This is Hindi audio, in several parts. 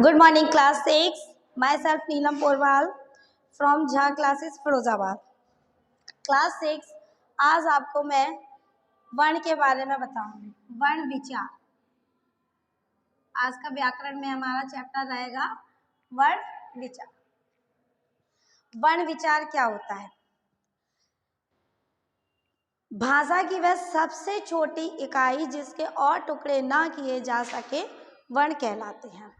Good morning, class 6. Myself Neelam Porwal from Jha Classes Firozabad. Class 6 आज आपको मैं वर्ण के बारे में बताऊंगी. वर्ण विचार. आज का व्याकरण में हमारा चैप्टर रहेगा वर्ण विचार. वर्ण विचार क्या होता है? भाषा की वह सबसे छोटी इकाई जिसके और टुकड़े ना किए जा सके वर्ण कहलाते हैं.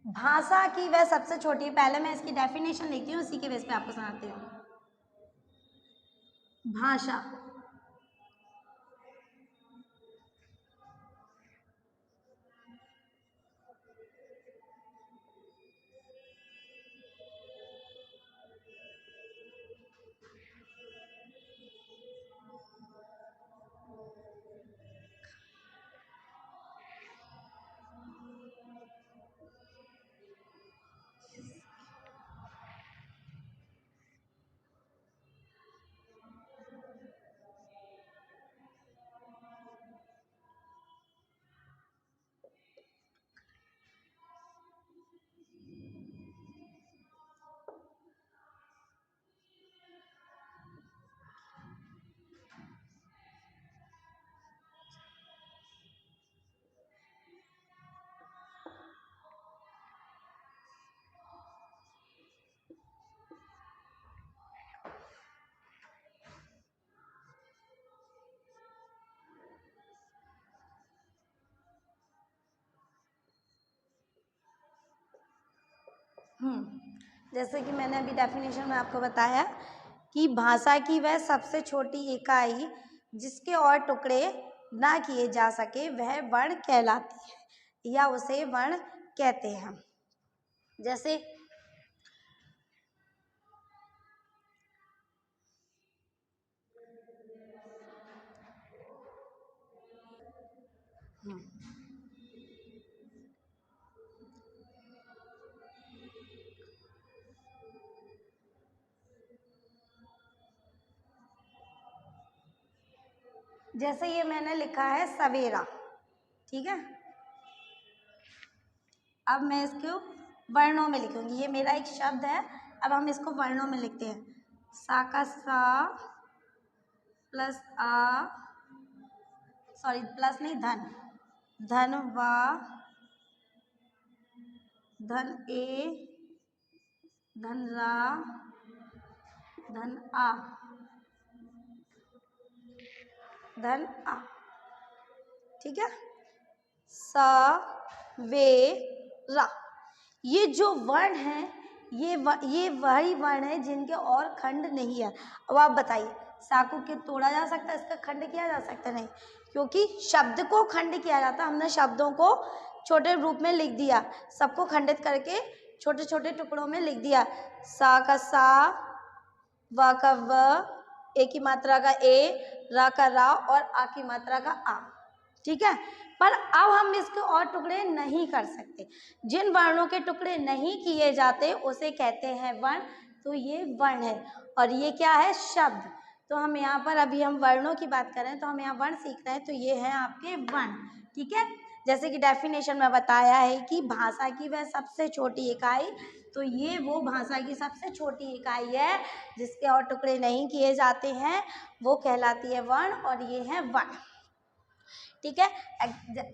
भाषा की वह सबसे छोटी, पहले मैं इसकी डेफिनेशन लिखती हूँ, उसी के बेस पे आपको सुनाती हूँ. भाषा जैसे कि मैंने अभी डेफिनेशन में आपको बताया कि भाषा की वह सबसे छोटी इकाई जिसके और टुकड़े ना किए जा सके वह वर्ण कहलाती है या उसे वर्ण कहते हैं. जैसे जैसे ये मैंने लिखा है सवेरा, ठीक है. अब मैं इसको वर्णों में लिखूंगी. ये मेरा एक शब्द है, अब हम इसको वर्णों में लिखते हैं. सा का सा प्लस आ, सॉरी प्लस नहीं, धन, धन वा, धन ए, धन रा, धन आ, धन आ, ठीक है. सा वे रा. ये जो वर्ण है ये वही वर्ण है जिनके और खंड नहीं है. अब आप बताइए, सा को क्या तोड़ा जा सकता है, इसका खंड किया जा सकता नहीं, क्योंकि शब्द को खंड किया जाता. हमने शब्दों को छोटे रूप में लिख दिया, सबको खंडित करके छोटे छोटे टुकड़ों में लिख दिया. सा का सा, वा का व, ए की मात्रा का ए, रा का रा और आ की मात्रा का आ, ठीक है. पर अब हम इसके और टुकड़े नहीं कर सकते. जिन वर्णों के टुकड़े नहीं किए जाते उसे कहते हैं वर्ण. तो ये वर्ण है और ये क्या है, शब्द. तो हम यहाँ पर अभी हम वर्णों की बात कर रहे हैं, तो हम यहाँ वर्ण सीख रहे हैं, तो ये है आपके वर्ण, ठीक है. जैसे कि डेफिनेशन में बताया है कि भाषा की वह सबसे छोटी इकाई, तो ये वो भाषा की सबसे छोटी इकाई है जिसके और टुकड़े नहीं किए जाते हैं, वो कहलाती है वर्ण, और ये है वर्ण, ठीक है.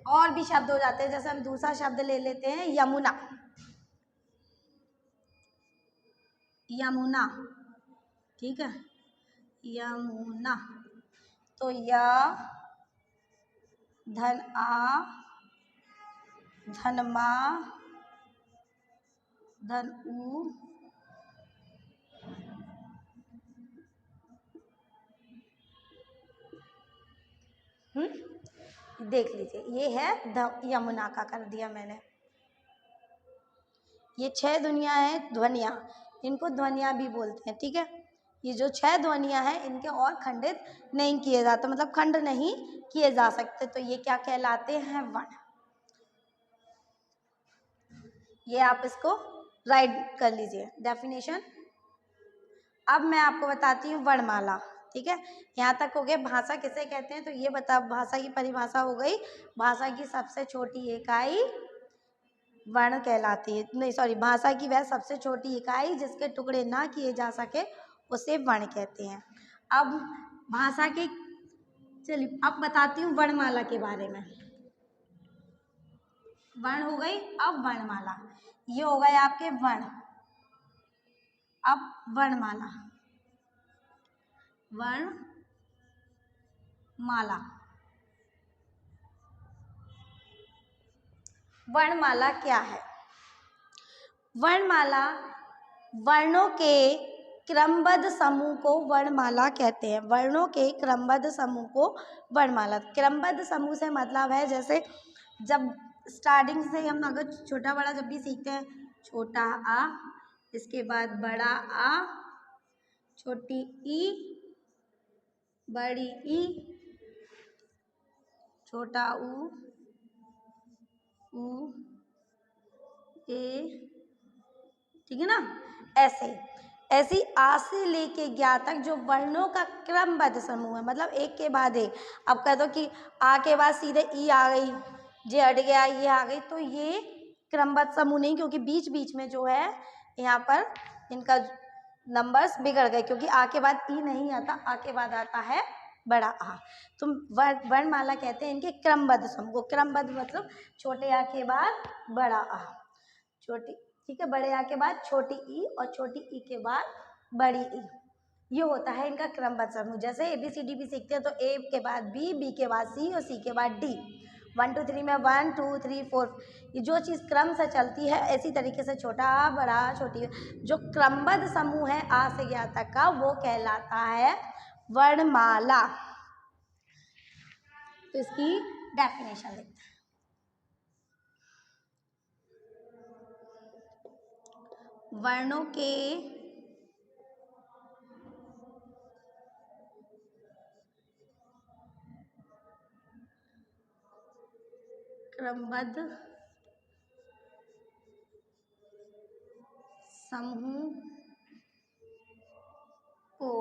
और भी शब्द हो जाते हैं, जैसे हम दूसरा शब्द ले लेते हैं यमुना. यमुना, ठीक है. यमुना, तो या, धन आ, धन मा, धन ऊ, देख लीजिए, ये है यमुना का कर दिया मैंने. ये 6 ध्वनियाँ हैं, ध्वनियाँ, इनको ध्वनियाँ भी बोलते हैं, ठीक है. ये जो 6 ध्वनियाँ हैं इनके और खंडित नहीं किए जाते, मतलब खंड नहीं किए जा सकते, तो ये क्या कहलाते हैं, वर्ण. ये आप इसको राइट कर लीजिए. डेफिनेशन, अब मैं आपको बताती हूँ वर्णमाला। ठीक है, यहाँ तक हो गया भाषा किसे कहते हैं, तो ये बता, भाषा की परिभाषा हो गई। भाषा की सबसे छोटी इकाई वर्ण कहलाती है, नहीं सॉरी, भाषा की वह सबसे छोटी इकाई जिसके टुकड़े ना किए जा सके उसे वर्ण कहते हैं। अब भाषा के, चलिए अब बताती हूँ वर्णमाला के बारे में। वर्ण हो गई, अब वर्णमाला, ये हो गए आपके वर्ण। अब वर्णमाला, वर्णमाला, वर्णमाला क्या है? वर्णमाला वर्णों के क्रमबद्ध समूह को वर्णमाला कहते हैं। वर्णों के क्रमबद्ध समूह को वर्णमाला, क्रमबद्ध समूह से मतलब है जैसे जब स्टार्टिंग से हम अगर छोटा बड़ा जब भी सीखते हैं, छोटा आ, इसके बाद बड़ा आ, छोटी ई, बड़ी ई, छोटा ऊ, ए, ठीक है ना, ऐसे ऐसी आ से लेके ज्ञा तक जो वर्णों का क्रमबद्ध समूह है, मतलब एक के बाद एक। अब कह दो कि आ के बाद सीधे ई आ गई, जे हट गया, ये आ गई, तो ये क्रमबद्ध समूह नहीं, क्योंकि बीच बीच में जो है यहाँ पर इनका नंबर्स बिगड़ गए, क्योंकि आ के बाद ई नहीं आता, आ के बाद आता है बड़ा आ। तो वर्णमाला कहते हैं इनके क्रमबद्ध समूह को। क्रमबद्ध मतलब छोटे आ के बाद बड़ा आ, छोटी, ठीक है, बड़े आ के बाद छोटी ई और छोटी ई के बाद बड़ी ई, ये होता है इनका क्रमबद्ध समूह। जैसे ABCD भी सीखते हैं तो ए के बाद बी के बाद सी और सी के बाद डी, 1 2 3 में 1 2 3 4, ये जो चीज़ क्रम से चलती है, इसी तरीके से छोटा आ, बड़ा आ, छोटी, जो क्रमबद्ध समूह है आ से ज्ञा तक का, वो कहलाता है वर्णमाला। तो इसकी डेफिनेशन देखते हैं। वर्णों के क्रमबद्ध समूह को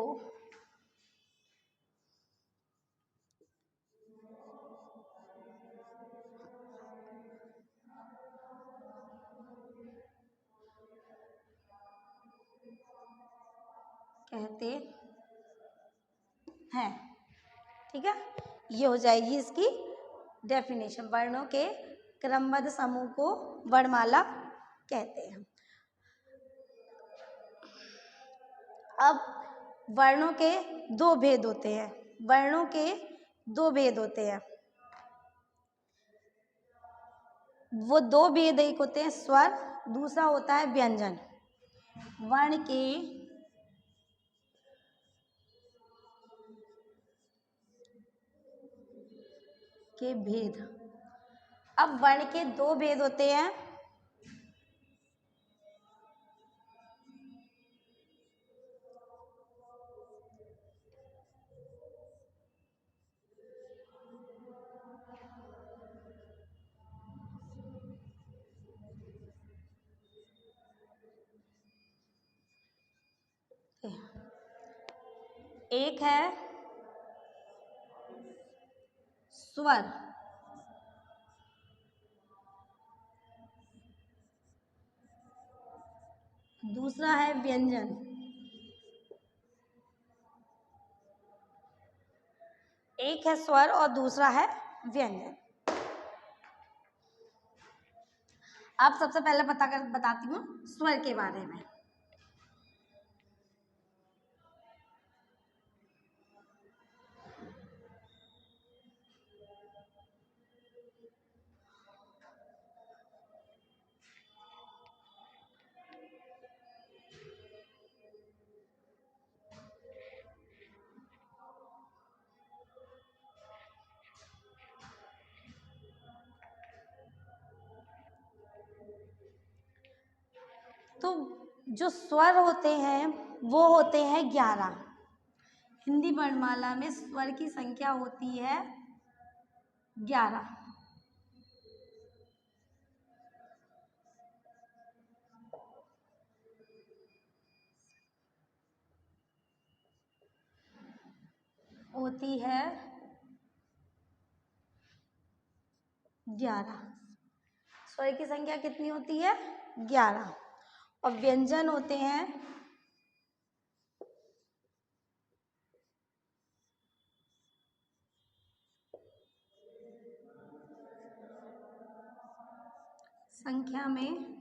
कहते हैं। ठीक है, ये हो जाएगी इसकी डेफिनेशन। वर्णों के क्रमबद्ध समूह को वर्णमाला कहते हैं। अब वर्णों के दो भेद होते हैं, वर्णों के दो भेद होते हैं। वो दो भेद, एक होते हैं स्वर, दूसरा होता है व्यंजन। वर्ण के भेद। अब वर्ण के दो भेद होते हैं, एक है स्वर, दूसरा है व्यंजन। एक है स्वर और दूसरा है व्यंजन। अब सबसे पहले बताती हूँ स्वर के बारे में। तो जो स्वर होते हैं वो होते हैं 11। हिंदी वर्णमाला में स्वर की संख्या होती है 11। होती है 11। स्वर की संख्या कितनी होती है? 11। और व्यंजन होते हैं संख्या में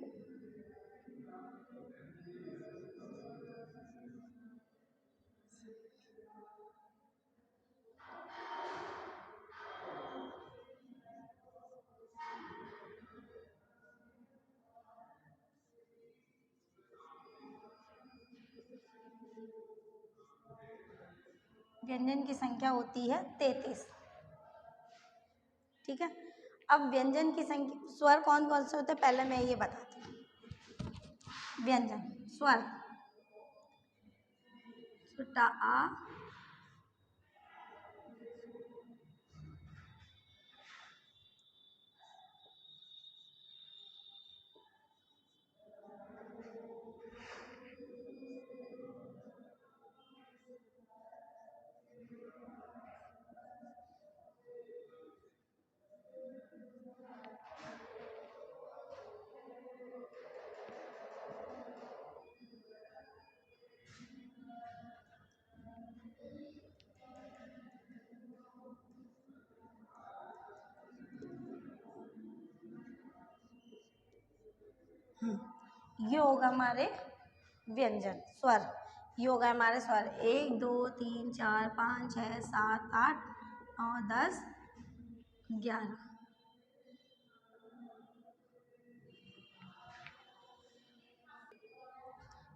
व्यंजन की संख्या होती है 33। ठीक है। अब व्यंजन की संख्या, स्वर कौन कौन से होते हैं पहले मैं ये बताती हूँ। व्यंजन स्वर छोटा आ, ये होगा हमारे व्यंजन स्वर। ये होगा हमारे स्वर 1 2 3 4 5 6 7 8 9 10 11।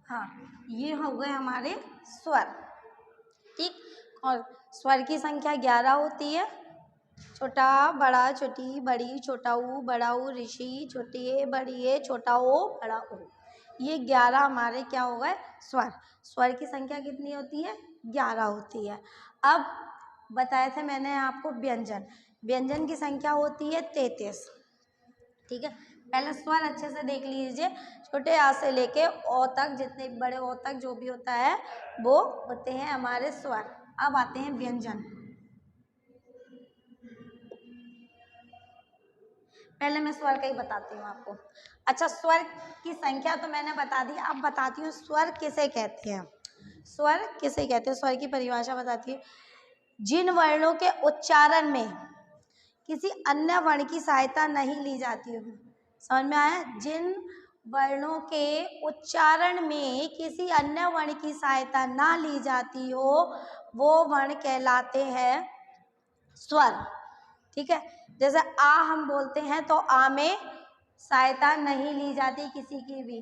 हाँ, ये हो गए हमारे स्वर। ठीक। और स्वर की संख्या 11 होती है। छोटा बड़ा छोटी बड़ी, छोटा ऊ बड़ा ऊ, ऋषि, छोटी ए बड़ी ए, छोटा ओ बड़ा ओ। ये 11 हमारे क्या हो गए? स्वर। स्वर की संख्या कितनी होती है? 11 होती है। अब बताया था मैंने आपको व्यंजन। व्यंजन की संख्या होती है 33। ठीक है। पहले स्वर अच्छे से देख लीजिए, छोटे आ से लेके ओ तक, जितने बड़े ओ तक जो भी होता है वो होते हैं हमारे स्वर। अब आते हैं व्यंजन। पहले मैं स्वर का ही बताती हूँ आपको। अच्छा, स्वर की संख्या तो मैंने बता दी, अब बताती हूँ स्वर किसे कहते हैं। स्वर किसे कहते हैं, स्वर की परिभाषा बताती हूँ। जिन वर्णों के उच्चारण में किसी अन्य वर्ण की सहायता नहीं ली जाती हो। समझ में आया? जिन वर्णों के उच्चारण में किसी अन्य वर्ण की सहायता ना ली जाती हो वो वर्ण कहलाते हैं स्वर। ठीक है। जैसे आ हम बोलते हैं तो आ में सहायता नहीं ली जाती किसी की भी।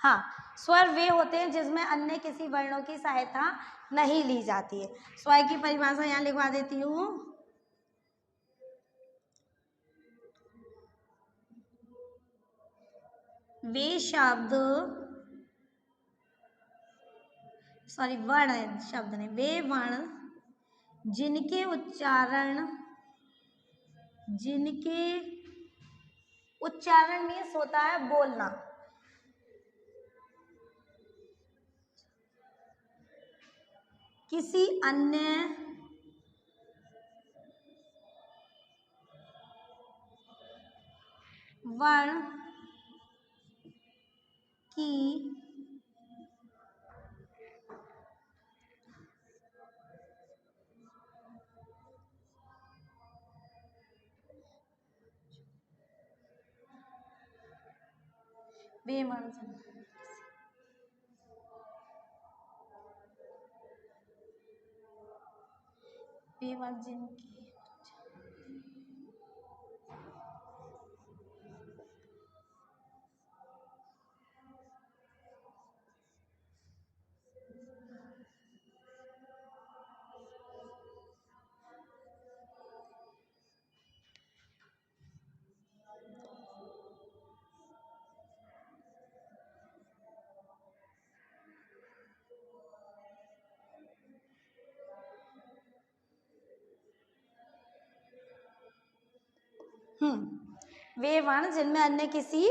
हाँ, स्वर वे होते हैं जिसमें अन्य किसी वर्णों की सहायता नहीं ली जाती है। स्वर की परिभाषा यहाँ लिखवा देती हूँ। वे शब्द, सॉरी वर्ण है, शब्द नहीं, वे वर्ण जिनके उच्चारण मीन्स होता है बोलना। किसी अन्य वर्ण की वे वर्ण जिनकी वे वर्ण जिनमें अन्य किसी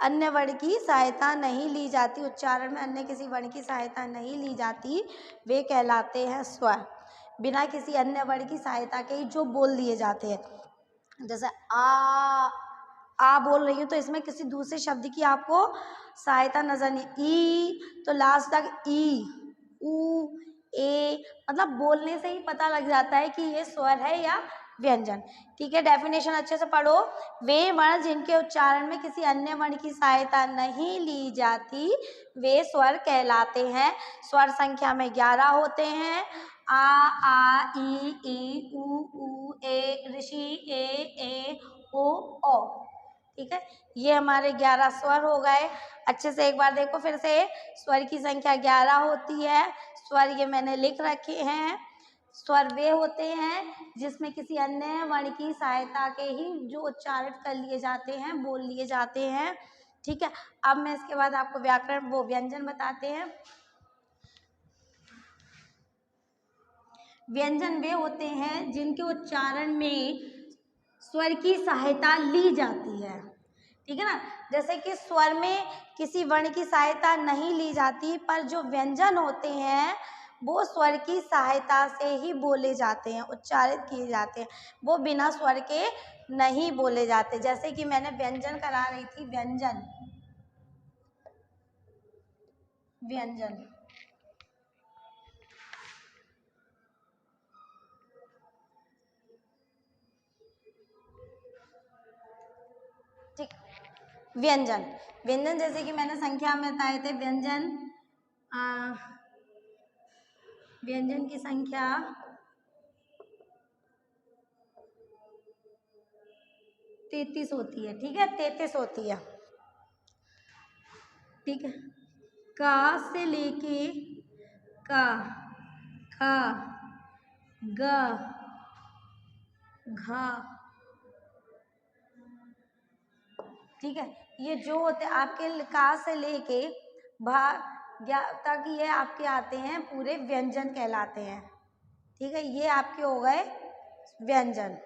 अन्य वर्ण की सहायता नहीं ली जाती, उच्चारण में अन्य किसी वर्ण की सहायता नहीं ली जाती, वे कहलाते हैं स्वर। बिना किसी अन्य वर्ण की सहायता के ही जो बोल दिए जाते हैं। जैसे आ बोल रही हूँ तो इसमें किसी दूसरे शब्द की आपको सहायता नजर नहीं, ई तो लास्ट तक ई, ऊ, ए, मतलब बोलने से ही पता लग जाता है कि ये स्वर है या व्यंजन। ठीक है, डेफिनेशन अच्छे से पढ़ो। वे वर्ण जिनके उच्चारण में किसी अन्य वर्ण की सहायता नहीं ली जाती वे स्वर कहलाते हैं। स्वर संख्या में 11 होते हैं। आ ई ऊ ए ऋषि ए ओ। ठीक है, ये हमारे 11 स्वर हो गए। अच्छे से एक बार देखो फिर से, स्वर की संख्या 11 होती है। स्वर ये मैंने लिख रखे हैं। स्वर वे होते हैं जिसमें किसी अन्य वर्ण की सहायता के ही जो उच्चारित कर लिए जाते हैं, बोल लिए जाते हैं। ठीक है, अब मैं इसके बाद आपको व्याकरण वो व्यंजन बताते हैं। व्यंजन वे होते हैं जिनके उच्चारण में स्वर की सहायता ली जाती है। ठीक है ना, जैसे कि स्वर में किसी वर्ण की सहायता नहीं ली जाती, पर जो व्यंजन होते हैं वो स्वर की सहायता से ही बोले जाते हैं, उच्चारित किए जाते हैं, वो बिना स्वर के नहीं बोले जाते। जैसे कि मैंने व्यंजन करा रही थी, व्यंजन व्यंजन ठीक, व्यंजन व्यंजन जैसे कि मैंने संख्या में बताए थे, व्यंजन की संख्या 33 होती है। ठीक है, 33 होती है। ठीक है, का से लेके का, खा, ग, घा। ठीक है, ये जो होते आपके का से लेके भा तक ये आपके आते हैं पूरे व्यंजन कहलाते हैं। ठीक है, ये आपके हो गए व्यंजन।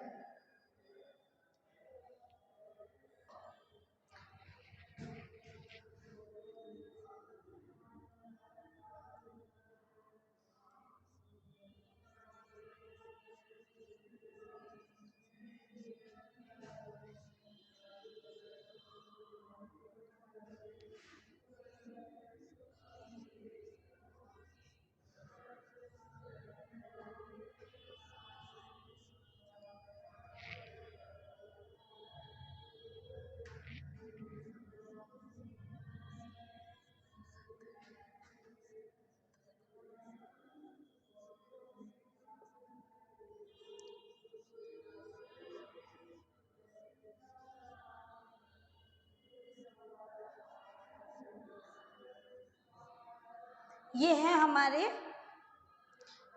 ये है हमारे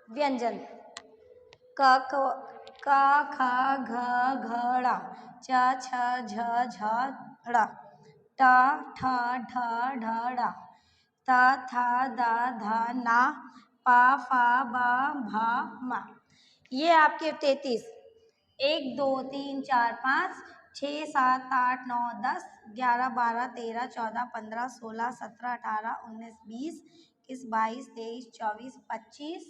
व्यंजन। क ख घ घड़ा, च छ झ झड़ा, ट ठ ढ ढड़ा, त थ द ध ना, पा फा बा भा मा। ये आपके 33, 1 2 3 4 5 6 7 8 9 10 11 12 13 14 15 16 17 18 19 20 21 22 23 24 25।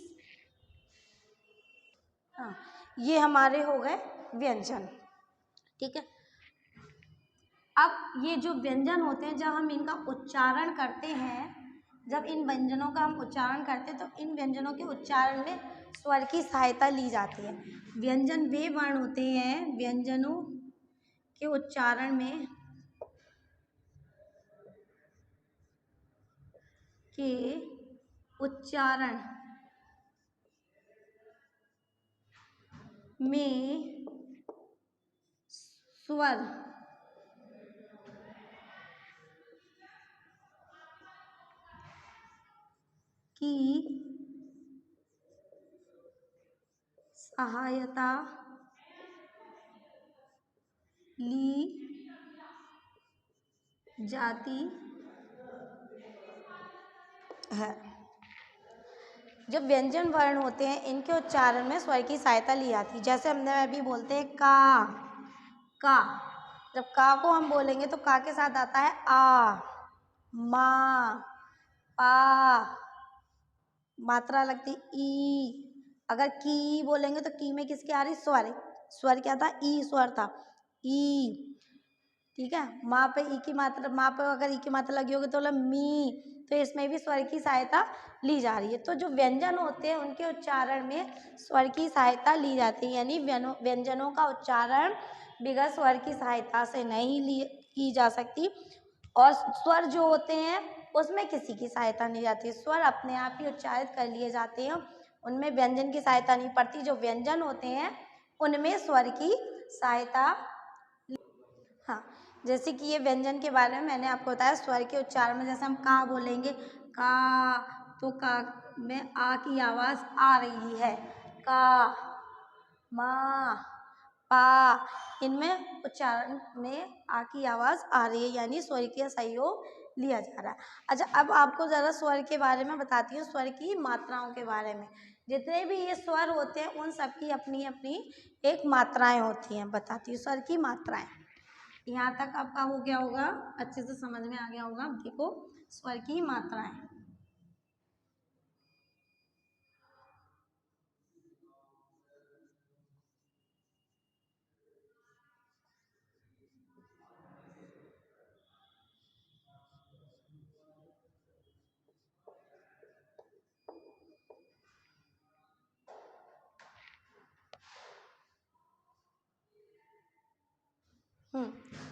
हाँ, ये हमारे हो गए व्यंजन। ठीक है, अब ये जो व्यंजन होते हैं जब हम इनका उच्चारण करते हैं, जब इन व्यंजनों का हम उच्चारण करते हैं तो इन व्यंजनों के उच्चारण में स्वर की सहायता ली जाती है। व्यंजन वे वर्ण होते हैं, व्यंजनों के उच्चारण में में स्वर की सहायता ली जाती है। जब व्यंजन वर्ण होते हैं इनके उच्चारण में स्वर की सहायता ली जाती है। जैसे हमने अभी बोलते हैं का, जब का को हम बोलेंगे तो का के साथ आता है आ, मा, पा, मात्रा लगती ई, अगर की बोलेंगे तो की में किसकी आ रही, स्वर, स्वर क्या था, ई स्वर था, ई, ठीक है। माँ पे ई की मात्रा, माँ पे अगर ई की मात्रा लगी होगी तो बोला मी, तो इसमें भी स्वर की सहायता ली जा रही है। तो जो व्यंजन होते हैं उनके उच्चारण में स्वर की सहायता ली जाती है, यानी व्यंजनों का उच्चारण बगैर स्वर की सहायता से नहीं की जा सकती। और स्वर जो होते हैं उसमें किसी की सहायता नहीं जाती, स्वर अपने आप ही उच्चारित कर लिए जाते हैं, उनमें व्यंजन की सहायता नहीं पड़ती। जो व्यंजन होते हैं उनमें स्वर की सहायता। हाँ, जैसे कि ये व्यंजन के बारे में मैंने आपको बताया, स्वर के उच्चारण में जैसे हम का बोलेंगे, का, तो का में आ की आवाज़ आ रही है, का, मा, पा, इनमें उच्चारण में आ की आवाज़ आ रही है, यानी स्वर का सहयोग लिया जा रहा है। अच्छा, अब आपको ज़रा स्वर के बारे में बताती हूँ, स्वर की मात्राओं के बारे में। जितने भी ये स्वर होते हैं उन सबकी अपनी अपनी एक मात्राएं होती हैं, बताती हूँ स्वर की मात्राएं। यहाँ तक आपका हो गया होगा, अच्छे से समझ में आ गया होगा। देखो स्वर की मात्राएं,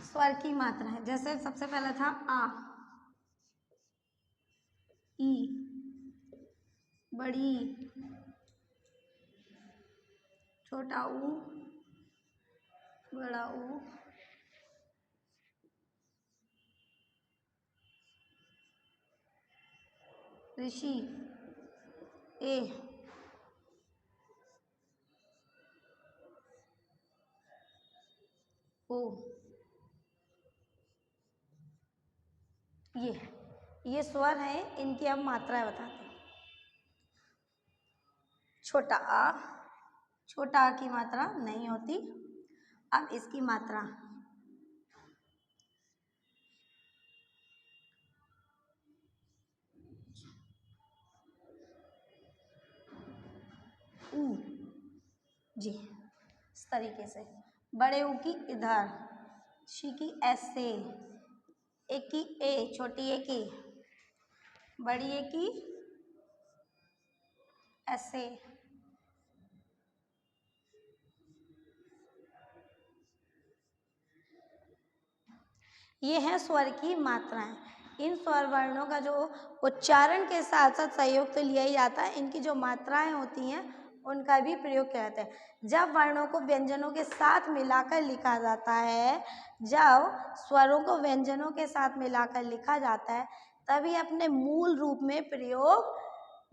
स्वर की मात्रा है। जैसे सबसे पहला था आ, ई, बड़ी, छोटा ऊ, बड़ा ऊ, ऋषि, ए, ओ। ये स्वर हैं, इनकी अब मात्राएं बताते हैं। छोटा आ, छोटा आ की मात्रा नहीं होती। अब इसकी मात्रा, ऊ, जी, इस तरीके से। बड़े ऊ की इधर, शी की ऐसे, एक की ए, छोटी ए की, बड़ी ए की ऐसे, ये है स्वर की मात्राएं। इन स्वर वर्णों का जो उच्चारण के साथ साथ सहयोग तो लिया ही जाता है, इनकी जो मात्राएं होती हैं उनका भी प्रयोग किया जाता है। जब वर्णों को व्यंजनों के साथ मिलाकर लिखा जाता है, जब स्वरों को व्यंजनों के साथ मिलाकर लिखा जाता है, तभी अपने मूल रूप में प्रयोग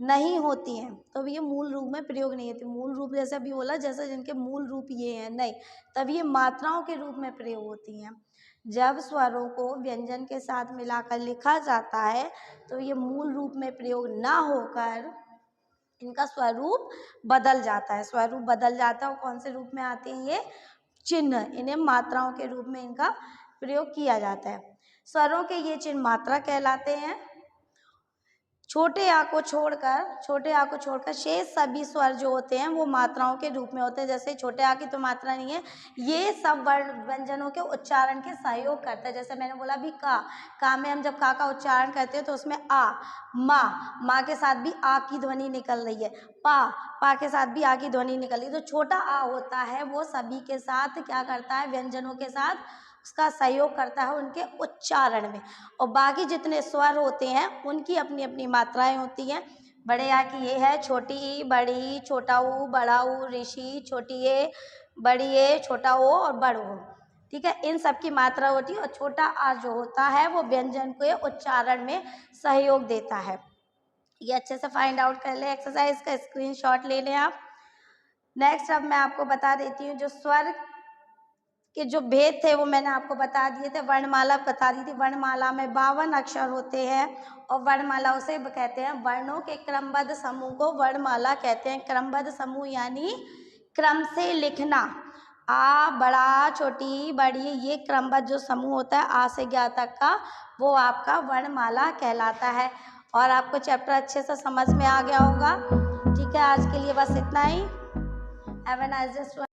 नहीं होती हैं। तो ये मूल रूप में प्रयोग नहीं होती। मूल रूप जैसे अभी बोला, जैसे जिनके मूल रूप ये हैं, नहीं, तब ये मात्राओं के रूप में प्रयोग होती हैं। जब स्वरों को व्यंजन के साथ मिलाकर लिखा जाता है तो ये मूल रूप में प्रयोग ना होकर इनका स्वरूप बदल जाता है। स्वरूप बदल जाता है और कौन से रूप में आते हैं ये चिन्ह, इन्हें मात्राओं के रूप में इनका प्रयोग किया जाता है। स्वरों के ये चिन्ह मात्रा कहलाते हैं। छोटे आ को छोड़कर शेष सभी स्वर जो होते हैं वो मात्राओं के रूप में होते हैं। जैसे छोटे आ की तो मात्रा नहीं है, ये सब वर्ण व्यंजनों के उच्चारण के सहयोग करता है। जैसे मैंने बोला भी का में हम जब का उच्चारण करते हैं तो उसमें आ, माँ के साथ भी आ की ध्वनि निकल रही है, पा के साथ भी आ की ध्वनि निकल रही है। तो छोटा आ होता है वो सभी के साथ क्या करता है, व्यंजनों के साथ उसका सहयोग करता है उनके उच्चारण में। और बाकी जितने स्वर होते हैं उनकी अपनी अपनी मात्राएं होती हैं। बड़े आ की ये है, छोटी ई, बड़ी, छोटा ऊ, बड़ा ऊ, ऋषि, छोटी ए, बड़ी ए, छोटा ओ और बड़ ओ, ठीक है। इन सब की मात्रा होती है और छोटा आ जो होता है वो व्यंजन के उच्चारण में सहयोग देता है। ये अच्छे से फाइंड आउट कर ले, एक्सरसाइज का स्क्रीनशॉट ले लें आप। नेक्स्ट अब मैं आपको बता देती हूँ जो स्वर के जो भेद थे वो मैंने आपको बता दिए थे। वर्णमाला बता दी थी, वर्णमाला में 52 अक्षर होते हैं और वर्णमाला उसे कहते हैं, वर्णों के क्रमबद्ध समूह को वर्णमाला कहते हैं। क्रमबद्ध समूह यानी क्रम से लिखना। आ, बड़ा, छोटी, बड़ी, ये क्रमबद्ध जो समूह होता है आ से ज्ञा तक का, वो आपका वर्णमाला कहलाता है। और आपको चैप्टर अच्छे से समझ में आ गया होगा, ठीक है। ठीक है, आज के लिए बस इतना ही। Have a nice day.